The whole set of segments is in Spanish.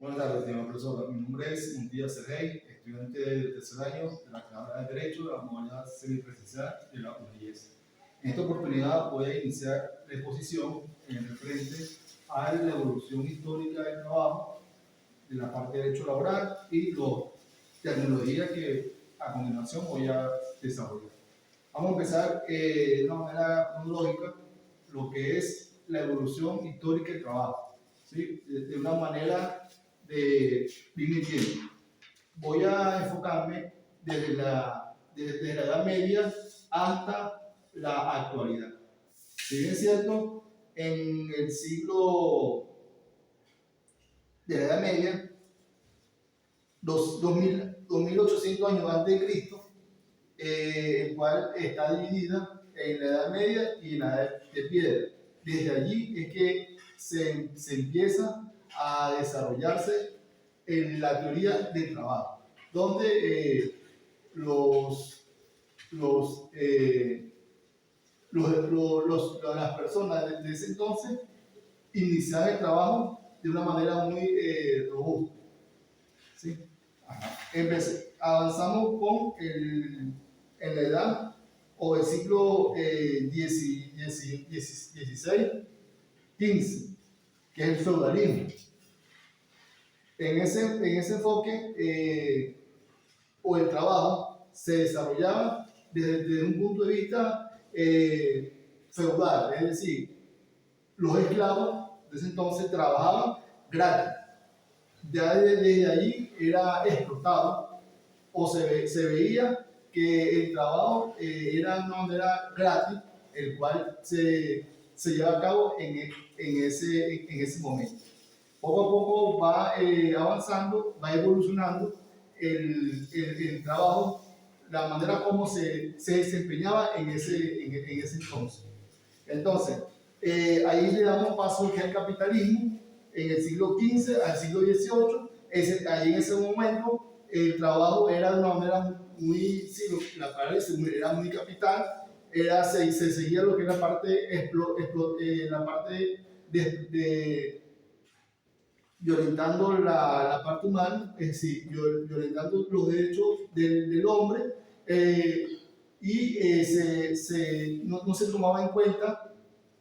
Buenas tardes, señor profesor. Mi nombre es Montilla Sergey, estudiante del tercer año de la carrera de Derecho de la modalidad semipresencial de la UNIES. En esta oportunidad voy a iniciar la exposición en referente a la evolución histórica del trabajo, de la parte de derecho laboral y la terminología que a continuación voy a desarrollar. Vamos a empezar de una manera cronológica lo que es la evolución histórica del trabajo, ¿sí? De una manera de bien. Voy a enfocarme desde la Edad Media hasta la actualidad. Si bien es cierto, en el siglo de la Edad Media, 2800 años antes de Cristo, el cual está dividida en la Edad Media y en la Edad de Piedra. Desde allí es que se empieza a desarrollarse en la teoría del trabajo, donde las personas de ese entonces iniciaban el trabajo de una manera muy robusta, ¿sí? Avanzamos en la edad o el siglo XVI, XV, que es el feudalismo. En ese enfoque, o el trabajo se desarrollaba desde un punto de vista feudal, es decir, los esclavos de ese entonces trabajaban gratis. Ya desde allí era explotado o se veía que el trabajo era de una manera gratis, el cual se lleva a cabo en ese momento. Poco a poco va avanzando, va evolucionando el trabajo, la manera como se desempeñaba en ese entonces. Entonces, ahí le damos paso al que es el capitalismo, en el siglo XV al siglo XVIII. Ahí en ese momento el trabajo era de una manera muy, sí, la palabra era muy capital, se seguía lo que era la parte violentando la parte humana, es decir, violentando los derechos del hombre, no se tomaba en cuenta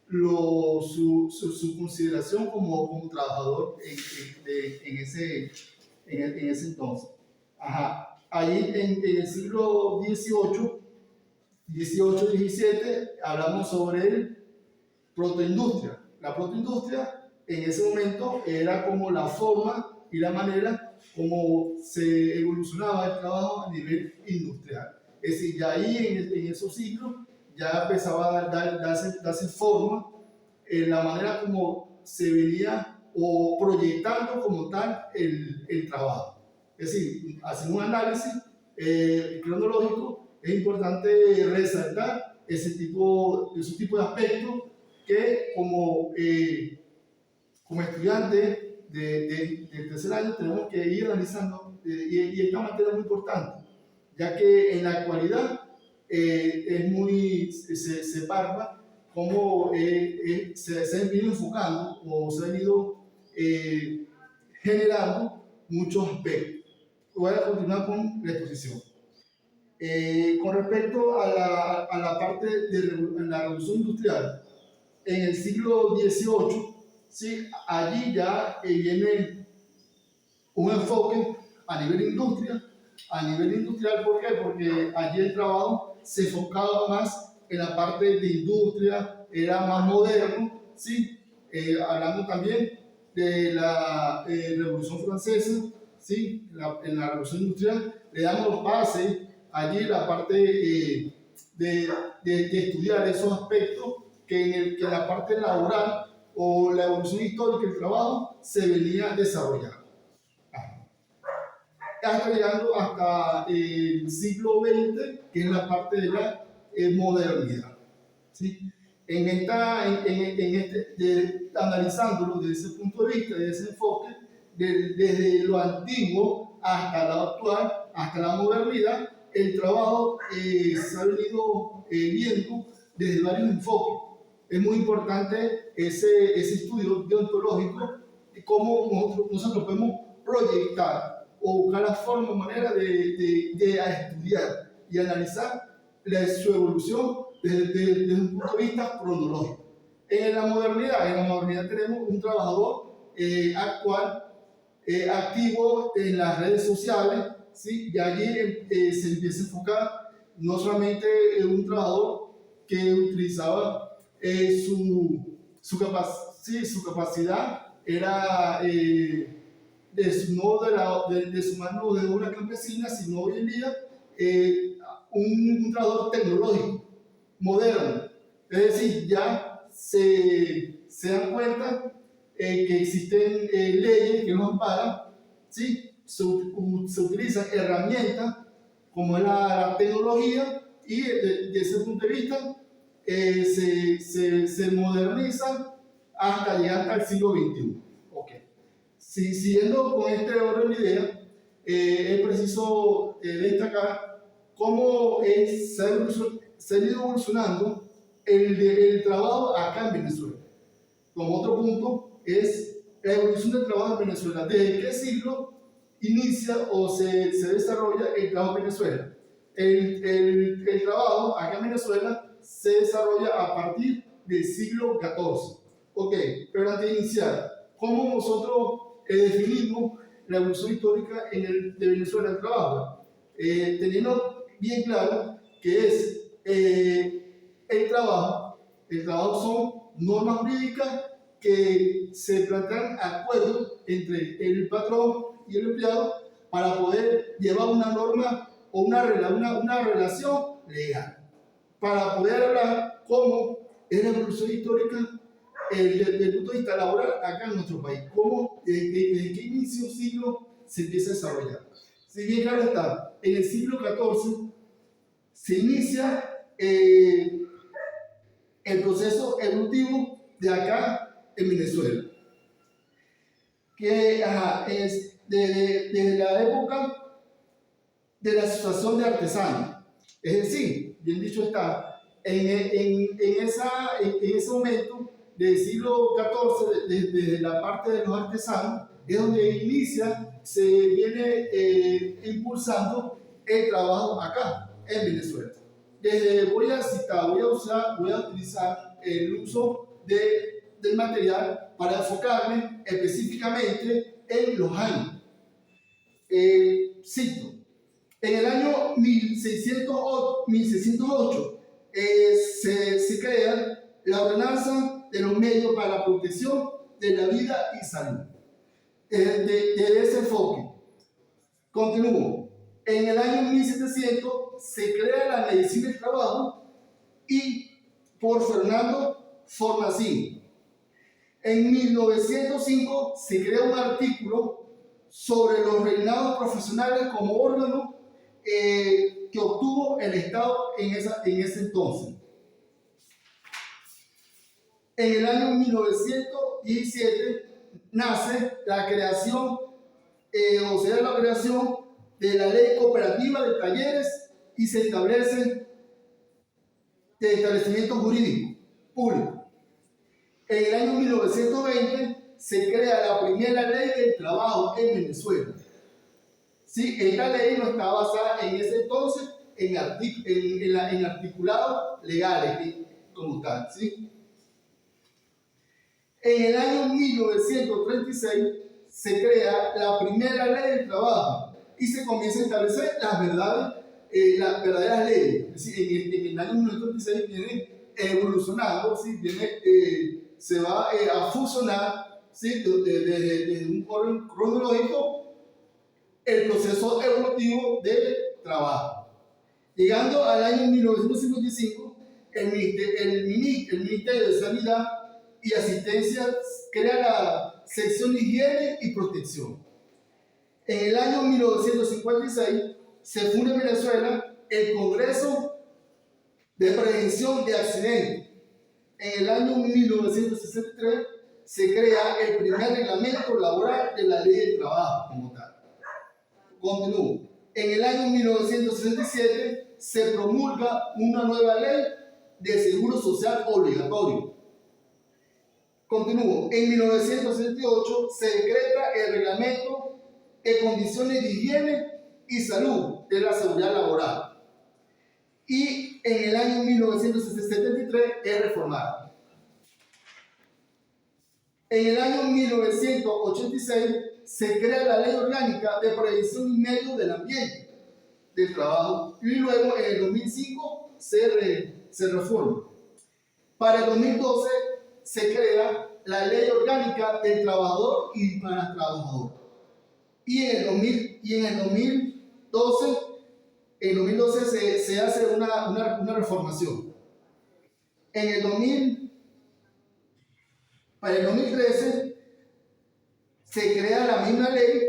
su consideración como trabajador en ese entonces. Ahí en el siglo XVIII y XVII hablamos sobre el protoindustria. La protoindustria en ese momento era como la forma y la manera como se evolucionaba el trabajo a nivel industrial. Es decir, ya ahí en esos siglos ya empezaba a darse forma en la manera como se venía o proyectando como tal el trabajo. Es decir, haciendo un análisis cronológico, es importante resaltar esos tipos de aspectos que como estudiantes del tercer año tenemos que ir analizando, y esta materia es muy importante, ya que en la actualidad se parla cómo se ha venido enfocando o se ha venido generando muchos aspectos. Voy a continuar con la exposición. Con respecto a la parte de la revolución industrial, en el siglo XVIII, ¿sí? Allí ya viene un enfoque a nivel industria. A nivel industrial, ¿por qué? Porque allí el trabajo se enfocaba más en la parte de industria, era más moderno, ¿sí? Hablando también de la Revolución Francesa, ¿sí? En la Revolución Industrial le damos base allí la parte de estudiar esos aspectos que en la parte laboral o la evolución histórica del trabajo se venía desarrollando. Hasta llegando hasta el siglo XX, que es la parte de la modernidad, ¿sí? Analizándolo desde ese punto de vista, desde ese enfoque, desde lo antiguo hasta lo actual, hasta la modernidad, el trabajo se ha venido viendo desde varios enfoques. Es muy importante ese estudio deontológico y cómo nosotros podemos proyectar o buscar la forma o manera de estudiar y analizar su evolución desde un punto de vista cronológico. En la modernidad tenemos un trabajador actual, activo en las redes sociales, ¿sí? Y allí se empieza a enfocar no solamente en un trabajador que utilizaba su capacidad, era de su mano de obra campesina, sino hoy en día un trabajador tecnológico, moderno. Es decir, ya se dan cuenta que existen leyes que nos amparan, ¿sí? Se utilizan herramientas como es la tecnología y desde ese punto de vista se moderniza hasta llegar hasta el siglo XXI. Okay. Siguiendo con este orden de ideas, es preciso destacar cómo se ha ido evolucionando el trabajo acá en Venezuela. Como otro punto es la evolución del trabajo en Venezuela. ¿Desde qué siglo inicia o se desarrolla el trabajo en Venezuela? El trabajo acá en Venezuela se desarrolla a partir del siglo XIV. Ok, pero antes de iniciar, ¿cómo nosotros definimos la evolución histórica de Venezuela del trabajo? Teniendo bien claro que es el trabajo son normas jurídicas que se plantean acuerdos entre el patrón y el empleado para poder llevar una norma o una relación legal. Para poder hablar cómo es la evolución histórica desde el punto de vista laboral acá en nuestro país, cómo desde qué inicio siglo se empieza a desarrollar. Si bien claro está, en el siglo XIV se inicia el proceso evolutivo de acá en Venezuela, que es desde la época de la asociación de artesanos. Es decir, bien dicho está, en ese momento del siglo XIV, desde la parte de los artesanos, es donde se viene impulsando el trabajo acá en Venezuela. Voy a utilizar el uso del material para enfocarme específicamente en los años. Cito, en el año 1608 se crea la ordenanza de los medios para la protección de la vida y salud. De ese enfoque. Continúo. En el año 1700 se crea la medicina del trabajo y por Fernando Fornasini. En 1905 se crea un artículo sobre los reinados profesionales como órgano que obtuvo el Estado en ese entonces. En el año 1917 nace la creación, la creación de la Ley Cooperativa de Talleres y se establece de establecimientos jurídicos públicos. En el año 1920 se crea la primera ley del trabajo en Venezuela. Sí, esta ley no está basada en ese entonces en articulados legales como tal. ¿Sí? En el año 1936 se crea la primera ley del trabajo y se comienza a establecer las verdaderas leyes. Es decir, en el año 1936 viene evolucionando, ¿sí? Se va a fusionar, ¿sí? Desde un orden cronológico el proceso evolutivo del trabajo. Llegando al año 1955, el Ministerio de Sanidad y Asistencia crea la sección de higiene y protección. En el año 1956 se funda en Venezuela el Congreso de Prevención de Accidentes. En el año 1963 se crea el primer reglamento laboral de la Ley del Trabajo como tal. Continúo. En el año 1967 se promulga una nueva ley de seguro social obligatorio. Continúo. En 1968 se decreta el reglamento en condiciones de higiene y salud de la seguridad laboral. Y en el año 1973 es reformada. En el año 1986 se crea la Ley Orgánica de Previsión y Medio del Ambiente del Trabajo y luego en el 2005 se reforma. Para el 2012 se crea la Ley Orgánica del Trabajador y para el Trabajador. Y en el 2012 se hace una reformación. Para el 2013 se crea la misma ley,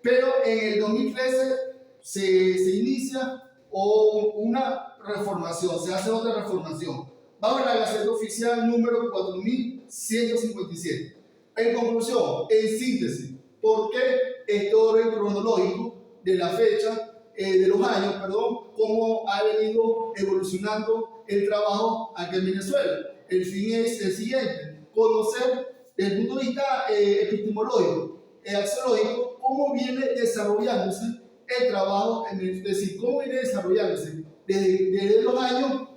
pero en el 2013 se inicia una reformación, se hace otra reformación. Bajo la Gaceta Oficial número 4157. En conclusión, en síntesis, ¿por qué este orden cronológico de la fecha, de los años, cómo ha venido evolucionando el trabajo aquí en Venezuela? El fin es el siguiente: conocer desde el punto de vista epistemológico, axiológico, cómo viene desarrollándose el trabajo, es decir, cómo viene desarrollándose desde los años,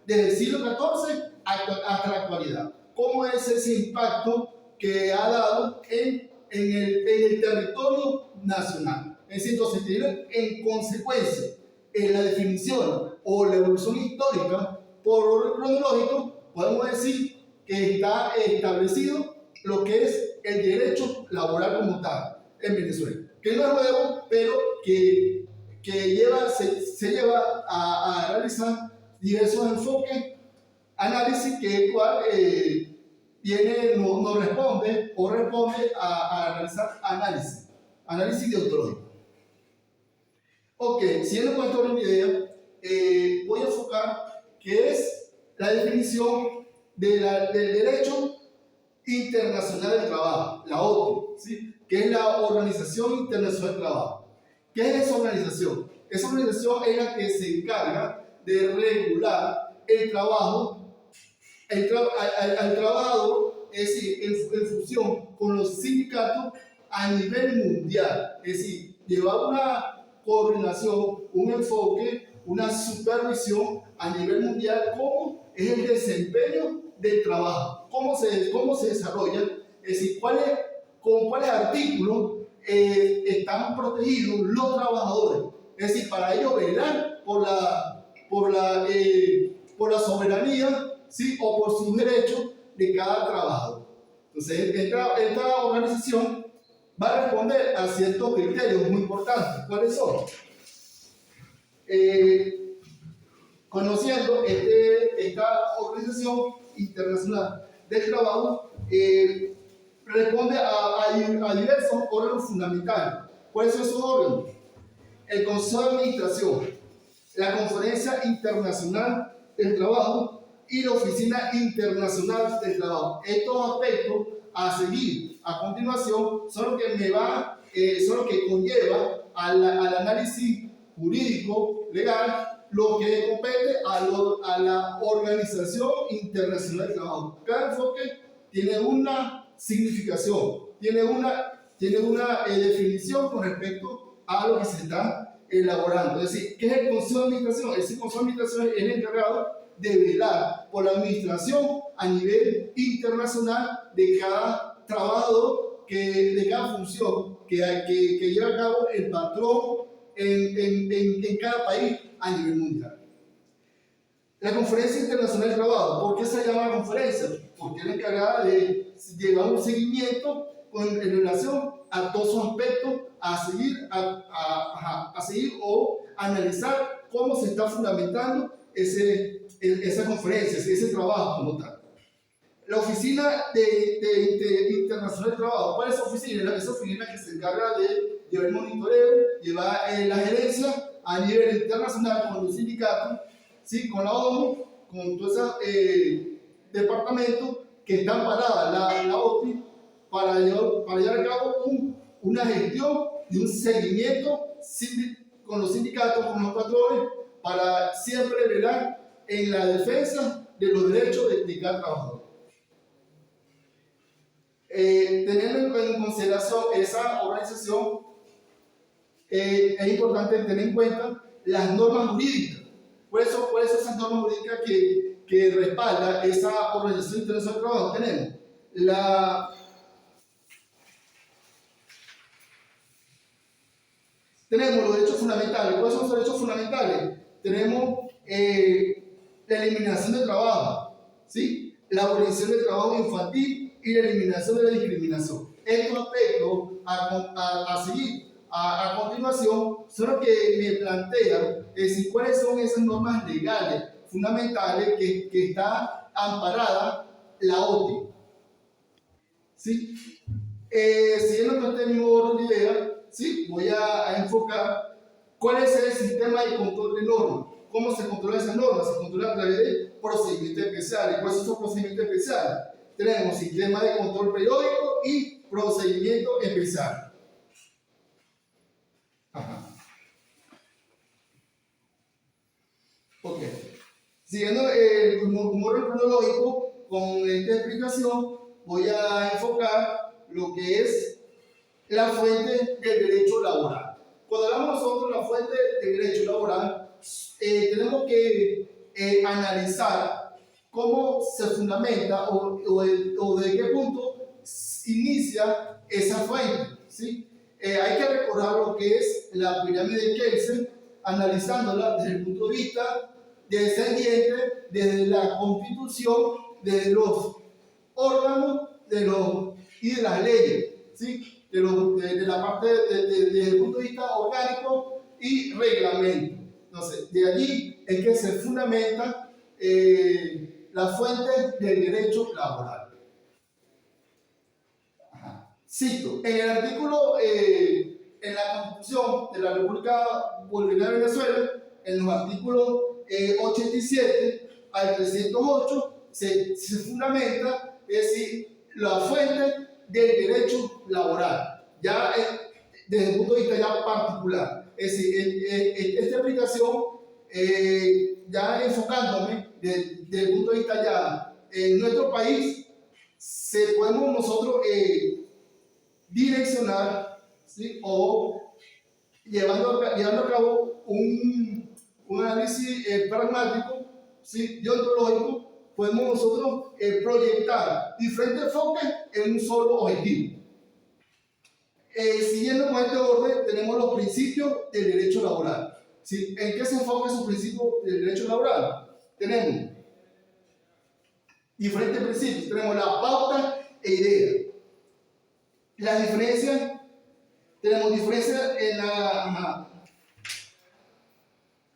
desde el siglo XIV hasta la actualidad. ¿Cómo es ese impacto que ha dado en el territorio nacional? Es decir, entonces, en consecuencia, en la definición o la evolución histórica por orden cronológico, podemos decir que está establecido lo que es el derecho laboral como tal en Venezuela, que no es nuevo, pero que se lleva a realizar diversos enfoques, análisis que el cual nos responde a realizar análisis deontológico. Ok, siguiendo con esta idea, voy a enfocar que es la definición del derecho internacional del trabajo, la OIT, ¿sí? Que es la Organización Internacional del Trabajo. ¿Qué es esa organización? Esa organización es la que se encarga de regular el trabajo, al trabajador, es decir, en función con los sindicatos a nivel mundial, es decir, llevar una coordinación, un enfoque, una supervisión a nivel mundial, cómo es el desempeño del trabajo, cómo se desarrolla, es decir, con cuáles artículos están protegidos los trabajadores, es decir, para ello velar por la soberanía, ¿sí? O por sus derechos de cada trabajador. Entonces, esta organización va a responder a ciertos criterios muy importantes. ¿Cuáles son? Conociendo esta Organización Internacional del Trabajo, responde a diversos órganos fundamentales. ¿Cuáles son esos órganos? El Consejo de Administración, la Conferencia Internacional del Trabajo y la Oficina Internacional del Trabajo. Estos aspectos a seguir a continuación son los que conlleva al análisis jurídico legal, lo que compete a la Organización Internacional del Trabajo. Cada enfoque tiene una significación, tiene una definición con respecto a lo que se está elaborando. Es decir, ¿qué es el Consejo de Administración? El Consejo de Administración es el encargado de velar por la administración a nivel internacional de cada trabajador, de cada función que lleva a cabo el patrón en cada país a nivel mundial. La Conferencia Internacional del Trabajo, ¿por qué se llama conferencia? Porque es la encargada de llevar un seguimiento en relación a todos esos aspectos a seguir o analizar cómo se está fundamentando esa conferencia, ese trabajo como tal. La Oficina Internacional del Trabajo, ¿cuál es esa oficina? Esa oficina que se encarga de llevar el monitoreo, llevar la gerencia a nivel internacional con los sindicatos, ¿sí? Con la ONU, con todos esos departamentos que están paradas, la OTI, para llevar a cabo una gestión y un seguimiento con los sindicatos, con los patrones, para siempre velar en la defensa de los derechos de cada trabajador. Teniendo en consideración esa organización, es importante tener en cuenta las normas jurídicas. ¿Cuáles son esas normas jurídicas que respalda esa Organización Internacional del Trabajo? Tenemos los derechos fundamentales. ¿Cuáles son los derechos fundamentales? Tenemos la eliminación del trabajo, ¿sí? La abolición del trabajo infantil y la eliminación de la discriminación. Estos aspectos a seguir a continuación son los que me plantean cuáles son esas normas legales fundamentales que está amparada la OTI. ¿Sí? Siguiendo con este mismo orden de ideas, ¿sí? Voy a enfocar cuál es el sistema de control de normas. ¿Cómo se controla esas normas? Se controla a través de procedimientos especiales. ¿Cuáles son esos procedimientos especiales? Tenemos sistema de control periódico y procedimiento especial. Ajá. Ok. Siguiendo un orden cronológico, con esta explicación voy a enfocar lo que es la fuente del derecho laboral. Cuando hablamos nosotros de la fuente del derecho laboral, tenemos que analizar cómo se fundamenta o de qué punto inicia esa fuente, ¿sí? Hay que recordar lo que es la pirámide de Kelsen, analizándola desde el punto de vista descendiente, desde la constitución, desde los órganos y de las leyes, ¿sí? de la parte desde el punto de vista orgánico y reglamento. Entonces, de allí es que se fundamenta la fuente del derecho laboral. Ajá. Cito, en el artículo, en la Constitución de la República Bolivariana de Venezuela, en los artículos 87 al 308, se fundamenta, es decir, la fuente del derecho laboral, ya desde el punto de vista ya particular. Es decir, esta aplicación, ya enfocándome desde el punto de vista ya en nuestro país, podemos nosotros direccionar, ¿sí? O llevando a cabo un análisis pragmático, ¿sí? Y ontológico, podemos nosotros proyectar diferentes enfoques en un solo objetivo. Siguiendo con este orden, tenemos los principios del derecho laboral, ¿sí? ¿En qué se enfocan esos principios del derecho laboral? Tenemos diferentes principios, tenemos la pauta e idea. Las diferencias, tenemos diferencias en la...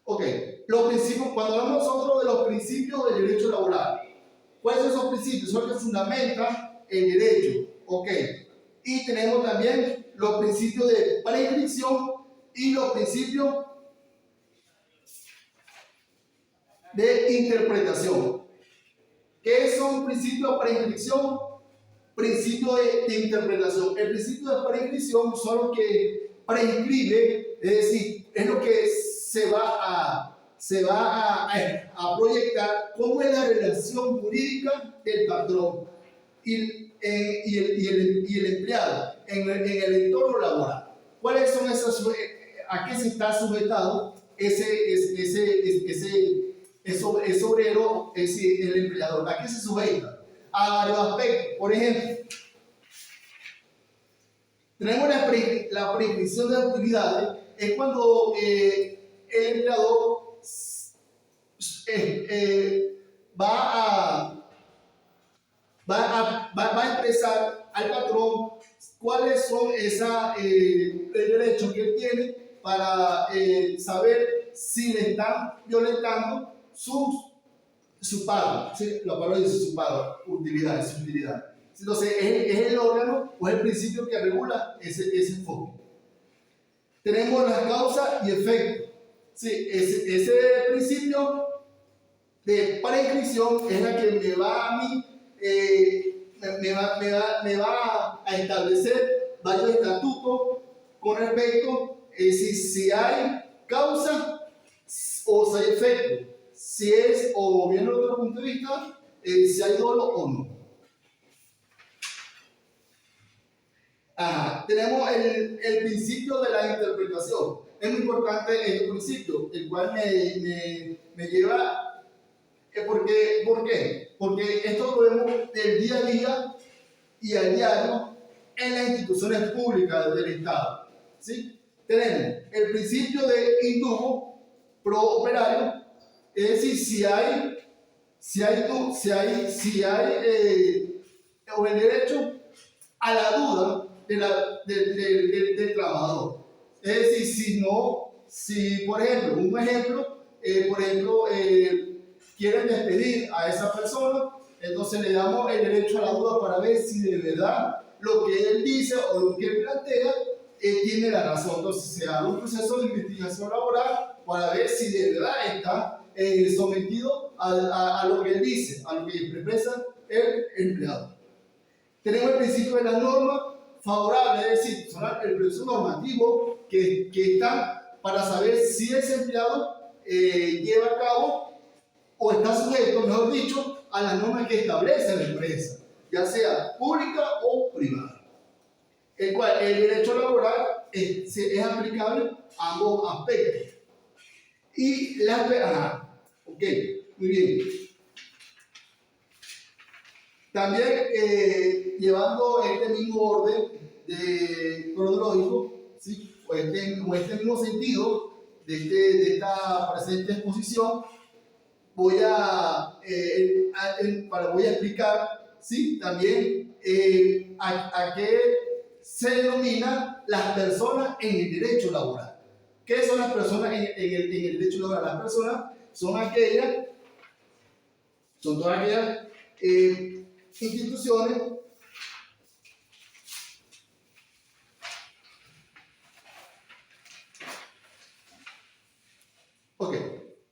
Ok, los principios, cuando hablamos nosotros de los principios del derecho laboral, ¿cuáles son esos principios? Son los que fundamentan el derecho, ok. Y tenemos también los principios de prescripción y los principios de interpretación. ¿Qué son principios de prescripción? Principios de interpretación. El principio de prescripción son los que prescribe, es decir, es lo que se va a proyectar cómo es la relación jurídica del patrón y el empleado en el entorno laboral. ¿Cuáles son esas? ¿A qué se está sujetado ese obrero, el empleador? ¿A qué se sujeta? A varios aspectos. Por ejemplo, tenemos la prescripción de actividades, es cuando el empleador va a expresar al patrón cuáles son el derecho que él tiene para saber si le están violentando su pago, ¿sí? La palabra dice su pago, utilidad, su utilidad. Entonces, es el órgano o es el principio que regula ese enfoque. Tenemos las causas y efectos. Sí, ese principio de prescripción es la que me va a mí, me va a establecer varios estatutos con respecto a si hay causa o si hay efecto. Si es, o viendo otro punto de vista, si hay dolo o no. tenemos el principio de la interpretación. Es muy importante este principio, el cual me lleva. ¿Por qué? Porque esto lo vemos del día a día y a diario en las instituciones públicas del Estado. ¿Sí? Tenemos el principio de indulto pro operario, es decir, o el derecho a la duda del trabajador. Es decir, si por ejemplo, quieren despedir a esa persona, entonces le damos el derecho a la duda para ver si de verdad lo que él dice o lo que él plantea tiene la razón. Entonces se da un proceso de investigación laboral para ver si de verdad está sometido a lo que él dice, a lo que expresa el empleado. Tenemos el principio de la norma favorable, es decir, son el proceso normativo que está para saber si ese empleado lleva a cabo o está sujeto, mejor dicho, a las normas que establece la empresa, ya sea pública o privada. El cual el derecho laboral es aplicable a ambos aspectos. Y ok, muy bien. También llevando este mismo orden cronológico, ¿sí? o este mismo sentido de esta presente exposición, voy a explicar, ¿sí? también a qué se denominan las personas en el derecho laboral. ¿Qué son las personas en el derecho laboral? Las personas son todas aquellas instituciones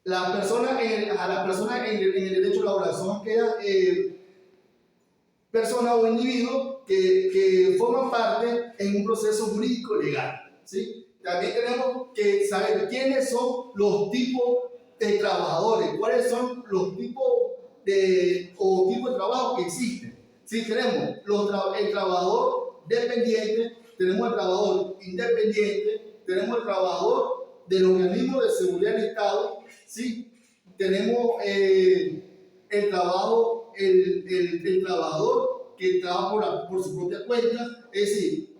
las personas en el derecho laboral son aquellas personas o individuos que forman parte en un proceso jurídico legal, ¿sí? También tenemos que saber quiénes son los tipos de trabajadores, cuáles son los tipos de trabajo que existen. ¿Sí? Tenemos el trabajador dependiente, tenemos el trabajador independiente, tenemos el trabajador del organismo de seguridad del Estado, ¿sí? Tenemos el trabajador que trabaja por su propia cuenta. Es decir,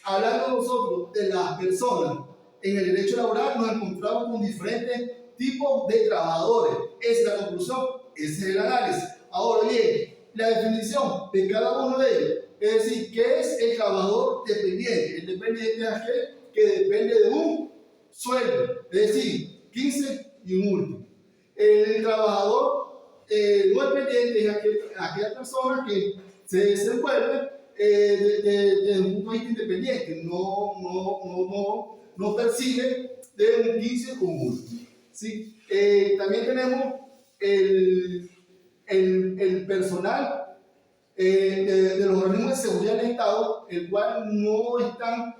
hablando nosotros de las personas en el derecho laboral, nos encontramos con diferentes tipos de trabajadores. Esa es la conclusión, ese es el análisis. Ahora bien, la definición de cada uno de ellos, es decir, ¿qué es el trabajador dependiente? El dependiente es aquel que depende de un sueldo, es decir, 15 y un último. El trabajador no dependiente es aquella persona que se desenvuelve desde un punto de vista independiente, no percibe de un 15 o un último. ¿Sí? También tenemos el personal de los organismos de seguridad del Estado, el cual no están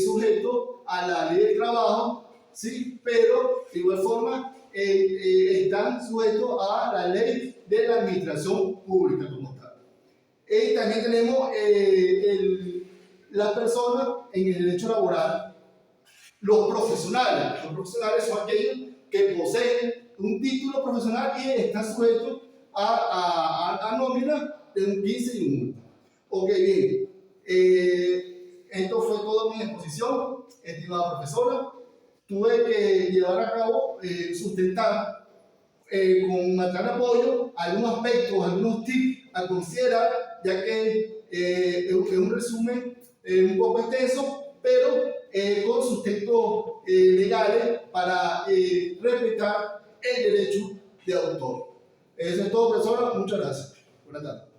sujetos a la ley del trabajo, ¿sí? Pero de igual forma están sujetos a la ley de la administración pública como tal. También tenemos las personas en el derecho laboral, los profesionales. Los profesionales son aquellos que poseen un título profesional y están sujetos a nómina de un 15 y un último. Ok, bien. Esto fue toda mi exposición, estimada profesora. Tuve que llevar a cabo, sustentar con material de apoyo algunos aspectos, algunos tips a considerar, ya que es un resumen un poco extenso, pero con sustentos legales para respetar el derecho de autor. Eso es todo, profesora. Muchas gracias. Buenas tardes.